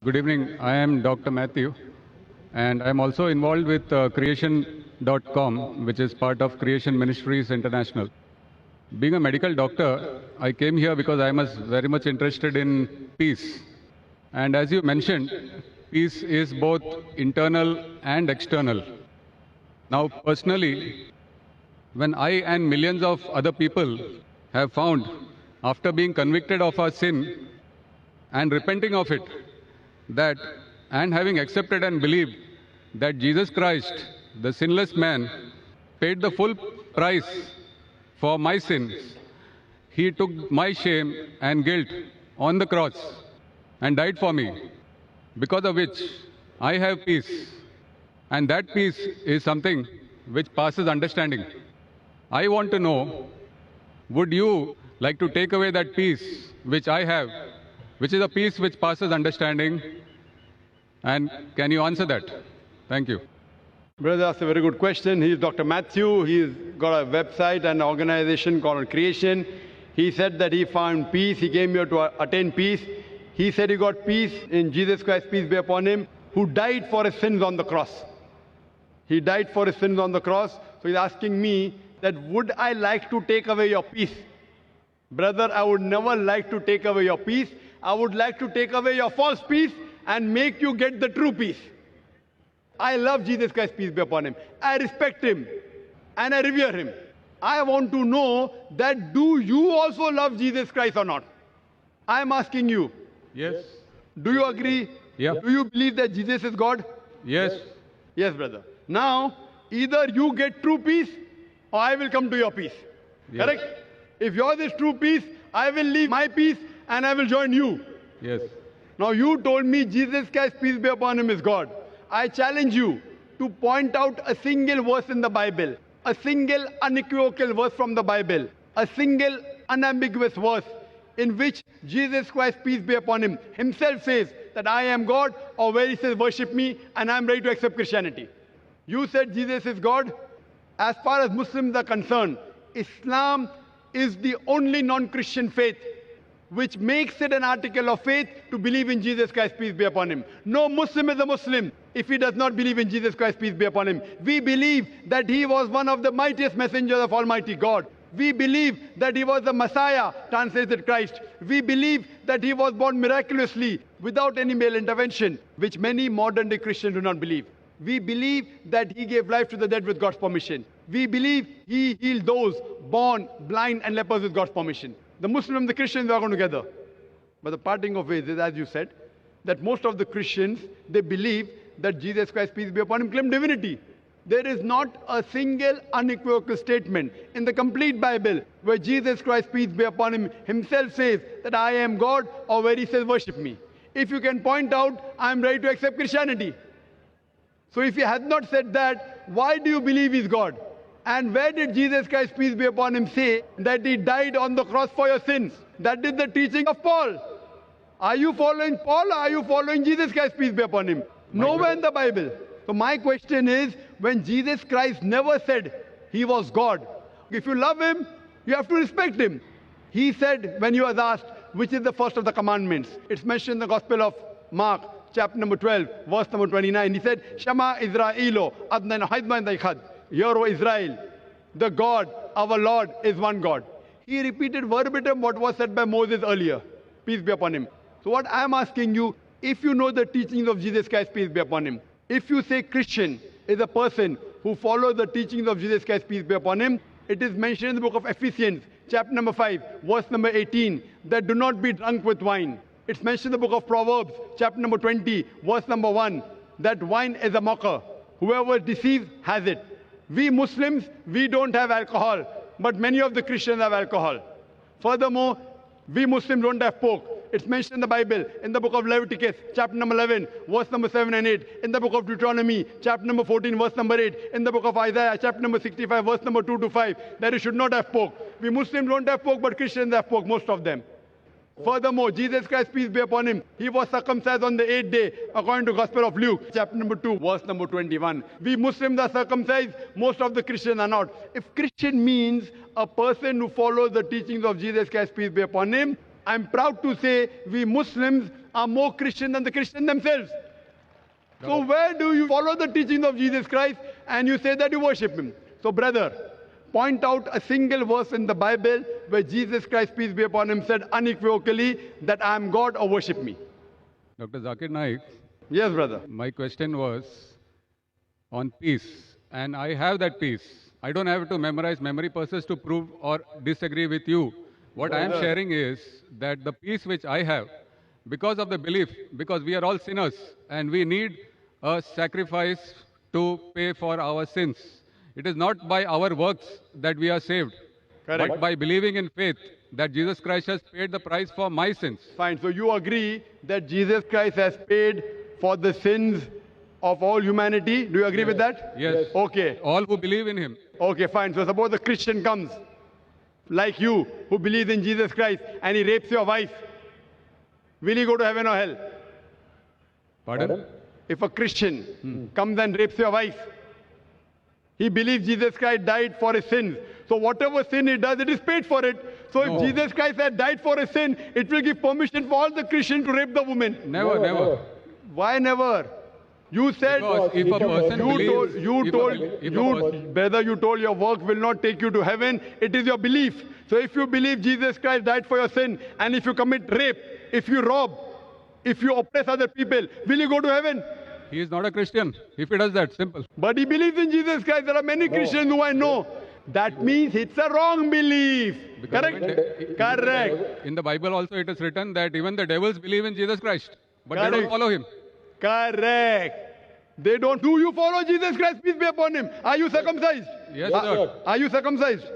Good evening. I am Dr. Matthew, and I am also involved with creation.com, which is part of Creation Ministries International. Being a medical doctor, I came here because I was very much interested in peace. And as you mentioned, peace is both internal and external. Now, personally, when I and millions of other people have found, after being convicted of our sin and repenting of it, that and having accepted and believed that Jesus Christ, the sinless man, paid the full price for my sins. He took my shame and guilt on the cross and died for me, because of which I have peace. And that peace is something which passes understanding. I want to know, would you like to take away that peace which I have, which is a peace which passes understanding? And can you answer that? Thank you. Brother, that's a very good question. He's Dr. Matthew. He's got a website and organization called Creation. He said that he found peace. He came here to attain peace. He said he got peace in Jesus Christ, peace be upon him, who died for his sins on the cross. He died for his sins on the cross. So he's asking me that would I like to take away your peace? Brother, I would never like to take away your peace. I would like to take away your false peace and make you get the true peace. I love Jesus Christ, peace be upon him. I respect him and I revere him. I want to know that do you also love Jesus Christ or not? I am asking you. Yes. Do you agree? Yeah. Do you believe that Jesus is God? Yes. Yes, brother. Now, either you get true peace or I will come to your peace. Yes. Correct? If yours is true peace, I will leave my peace and I will join you. Yes. Now you told me Jesus Christ, peace be upon him, is God. I challenge you to point out a single verse in the Bible, a single unequivocal verse from the Bible, a single unambiguous verse in which Jesus Christ, peace be upon him, himself says that I am God, or where he says worship me and I am ready to accept Christianity. You said Jesus is God. As far as Muslims are concerned, Islam is the only non-Christian faith which makes it an article of faith to believe in Jesus Christ, peace be upon him. No Muslim is a Muslim if he does not believe in Jesus Christ, peace be upon him. We believe that he was one of the mightiest messengers of Almighty God. We believe that he was the Messiah, translated Christ. We believe that he was born miraculously without any male intervention, which many modern day Christians do not believe. We believe that he gave life to the dead with God's permission. We believe he healed those born blind and lepers with God's permission. The Muslims and the Christians are going together. But the parting of ways is, as you said, that most of the Christians, they believe that Jesus Christ, peace be upon him, claimed divinity. There is not a single unequivocal statement in the complete Bible where Jesus Christ, peace be upon him, himself says that I am God, or where he says worship me. If you can point out, I am ready to accept Christianity. So if he has not said that, why do you believe he's God? And where did Jesus Christ, peace be upon him, say that he died on the cross for your sins? That is the teaching of Paul. Are you following Paul or are you following Jesus Christ, peace be upon him? Nowhere in the Bible. So my question is, when Jesus Christ never said he was God, if you love him, you have to respect him. He said when he was asked, which is the first of the commandments? It's mentioned in the Gospel of Mark, chapter number 12, verse number 29. He said, Shema Israelo, Adnan Haidman Daikhad. Hear, O Israel, the God, our Lord, is one God. He repeated verbatim what was said by Moses earlier. Peace be upon him. So what I am asking you, if you know the teachings of Jesus Christ, peace be upon him, if you say Christian is a person who follows the teachings of Jesus Christ, peace be upon him, it is mentioned in the book of Ephesians, chapter number 5, verse number 18, that do not be drunk with wine. It's mentioned in the book of Proverbs, chapter number 20, verse number 1, that wine is a mocker. Whoever deceives has it. We Muslims, we don't have alcohol, but many of the Christians have alcohol. Furthermore, we Muslims don't have pork. It's mentioned in the Bible, in the book of Leviticus, chapter number 11, verse number 7 and 8, in the book of Deuteronomy, chapter number 14, verse number 8, in the book of Isaiah, chapter number 65, verse number 2 to 5, that you should not have pork. We Muslims don't have pork, but Christians have pork, most of them. Furthermore, Jesus Christ, peace be upon him, he was circumcised on the 8th day, according to Gospel of Luke, chapter number 2, verse number 21. We Muslims are circumcised, most of the Christians are not. If Christian means a person who follows the teachings of Jesus Christ, peace be upon him, I'm proud to say we Muslims are more Christian than the Christians themselves. So where do you follow the teachings of Jesus Christ and you say that you worship him? So brother, point out a single verse in the Bible where Jesus Christ, peace be upon him, said unequivocally that I am God or worship me. Dr. Zakir Naik, Yes, brother. my question was on peace, and I have that peace. I don't have to memorize memory purses to prove or disagree with you. What I am sharing is that the peace which I have, because of the belief, because we are all sinners and we need a sacrifice to pay for our sins. It is not by our works that we are saved, Correct. but by believing in faith that Jesus Christ has paid the price for my sins. Fine. So you agree that Jesus Christ has paid for the sins of all humanity? Do you agree with that? Yes. Okay. All who believe in him. Okay, fine. So suppose a Christian comes, like you, who believes in Jesus Christ, and he rapes your wife. Will he go to heaven or hell? Pardon? If a Christian comes and rapes your wife, he believes Jesus Christ died for his sins. So whatever sin he does, it is paid for it. So if No. Jesus Christ had died for his sin, it will give permission for all the Christians to rape the woman. Never, never. Why never? You said, Because if a person believes, brother, you told your work will not take you to heaven. It is your belief. So if you believe Jesus Christ died for your sin, and if you commit rape, if you rob, if you oppress other people, will you go to heaven? he is not a Christian if he does that. Simple. But he believes in Jesus Christ. There are many Christians who I know. That means it's a wrong belief. Because Correct? Correct. In the Bible also it is written that even the devils believe in Jesus Christ, but they Correct. don't follow him. Correct. They don't. Do you follow Jesus Christ? Peace be upon him. Are you circumcised? Yes, sir. Are you circumcised?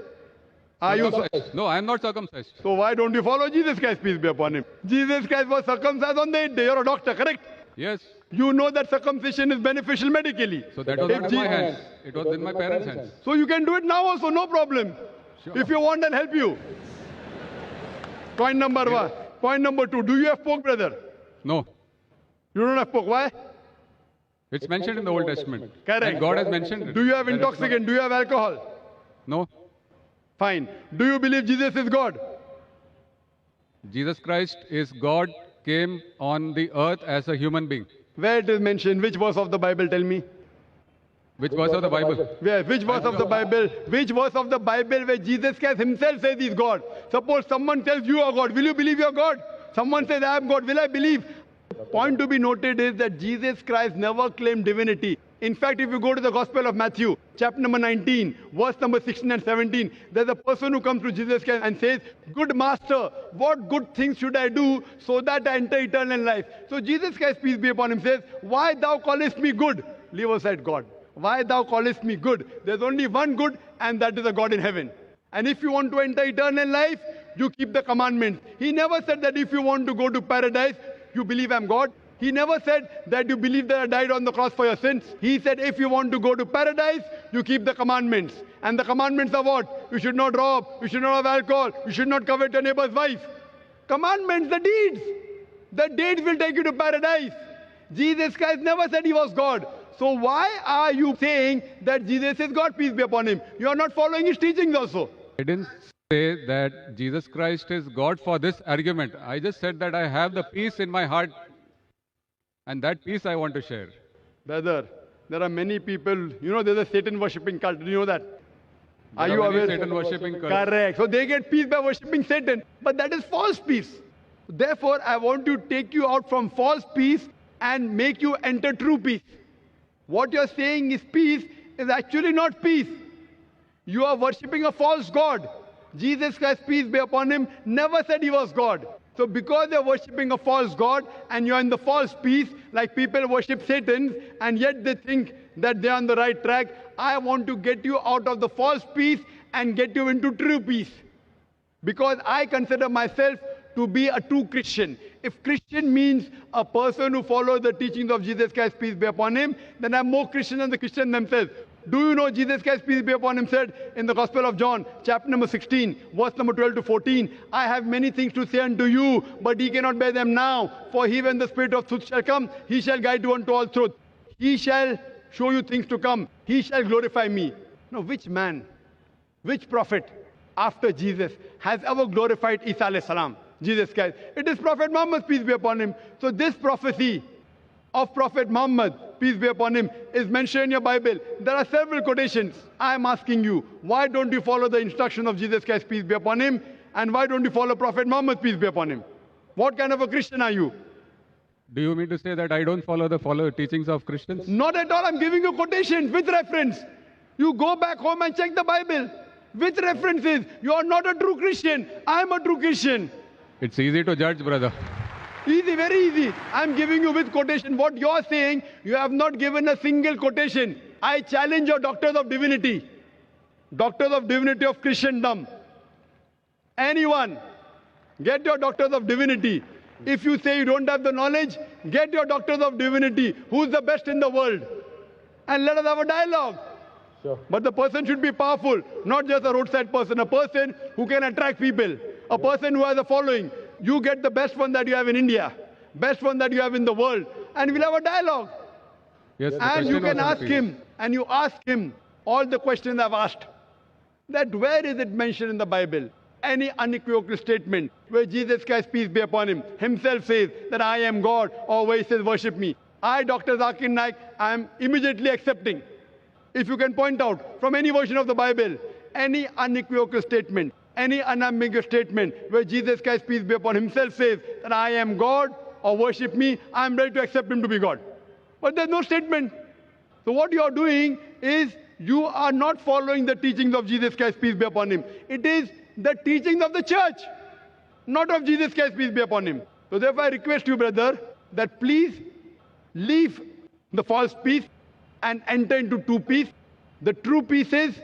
Are you? Circumcised. No, I am not circumcised. So why don't you follow Jesus Christ? Peace be upon him. Jesus Christ was circumcised on the 8th day. You're a doctor, correct? Yes. You know that circumcision is beneficial medically. So that was If not in my Je- hands. It was in my parents' hands. So you can do it now also, no problem. Sure. If you want, I'll help you. Point number one. Point number two. Do you have pork, brother? No. You don't have pork. Why? It's mentioned in the Old Testament. Correct. And God has mentioned it. Do you have That it's not- intoxicant? Do you have alcohol? No. Fine. Do you believe Jesus is God? Jesus Christ is God, came on the earth as a human being. Where it is mentioned? Which verse of the Bible? Tell me. Which verse of the Bible? Where? Which verse of the Bible? Which verse of the Bible where Jesus Christ himself says he's God? Suppose someone tells you are God. Will you believe you're God? Someone says I am God. Will I believe? Point to be noted is that Jesus Christ never claimed divinity. In fact, if you go to the Gospel of Matthew, chapter number 19, verse number 16 and 17, there's a person who comes to Jesus Christ and says, "Good master, what good things should I do so that I enter eternal life?" So Jesus Christ, peace be upon him, says, "Why thou callest me good?" Leave aside God. "Why thou callest me good?" There's only one good, and that is a God in heaven. And if you want to enter eternal life, you keep the commandments. He never said that if you want to go to paradise, you believe I'm God. He never said that you believe that I died on the cross for your sins. He said if you want to go to paradise, you keep the commandments. And the commandments are what? You should not rob, you should not have alcohol, you should not covet your neighbor's wife. Commandments, the deeds. The deeds will take you to paradise. Jesus Christ never said he was God. So why are you saying that Jesus is God, peace be upon him? You are not following his teachings also. I didn't say that Jesus Christ is God for this argument. I just said that I have the peace in my heart, and that peace I want to share. Brother, there are many people, you know, there's a Satan worshipping cult. Do you know that? Are There you many aware? Satan worshipping cults. Correct. So they get peace by worshipping Satan. But that is false peace. Therefore, I want to take you out from false peace and make you enter true peace. What you're saying is peace is actually not peace. You are worshipping a false God. Jesus Christ, peace be upon him, never said he was God. So because you're worshipping a false God and you're in the false peace, like people worship Satan, and yet they think that they're on the right track, I want to get you out of the false peace and get you into true peace. Because I consider myself to be a true Christian. If Christian means a person who follows the teachings of Jesus Christ, peace be upon him, then I'm more Christian than the Christians themselves. Do you know Jesus Christ, peace be upon him, said in the Gospel of John, chapter number 16, verse number 12 to 14, "I have many things to say unto you, but ye cannot bear them now. For he, when the Spirit of truth shall come, he shall guide you unto all truth. He shall show you things to come. He shall glorify me." Now, which man, which prophet after Jesus has ever glorified Isa alayhi salam? Jesus Christ. It is Prophet Muhammad, peace be upon him. So this prophecy of Prophet Muhammad, peace be upon him, is mentioned in your Bible. There are several quotations. I am asking you, why don't you follow the instruction of Jesus Christ, peace be upon him? And why don't you follow Prophet Muhammad, peace be upon him? What kind of a Christian are you? Do you mean to say that I don't follow teachings of Christians? Not at all. I'm giving you quotations with reference. You go back home and check the Bible with references. You are not a true Christian. I'm a true Christian. It's easy to judge, brother. Easy, very easy. I'm giving you with quotation. What you're saying, you have not given a single quotation. I challenge your doctors of divinity. Doctors of divinity of Christendom. Anyone, get your doctors of divinity. If you say you don't have the knowledge, get your doctors of divinity. Who's the best in the world? And let us have a dialogue. Sure. But the person should be powerful, not just a roadside person, a person who can attract people, a person who has a following. You get the best one that you have in India, best one that you have in the world, and we'll have a dialogue. Yes, And you can ask him, and you ask him all the questions I've asked. That where is it mentioned in the Bible? Any unequivocal statement where Jesus Christ, peace be upon him, himself says that I am God, or where he says worship me. I, Dr. Zakir Naik, I am immediately accepting. If you can point out from any version of the Bible, any unequivocal statement, any unambiguous statement where Jesus Christ, peace be upon him, himself says that I am God or worship me, I am ready to accept him to be God. But there's no statement. So what you are doing is you are not following the teachings of Jesus Christ, peace be upon him. It is the teachings of the church, not of Jesus Christ, peace be upon him. So therefore I request you, brother, that please leave the false peace and enter into true peace. The true peace is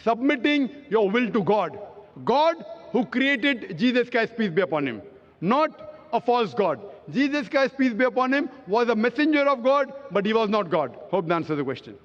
submitting your will to God. God who created Jesus Christ, peace be upon him, not a false God. Jesus Christ, peace be upon him, was a messenger of God, but he was not God. Hope that answers the question.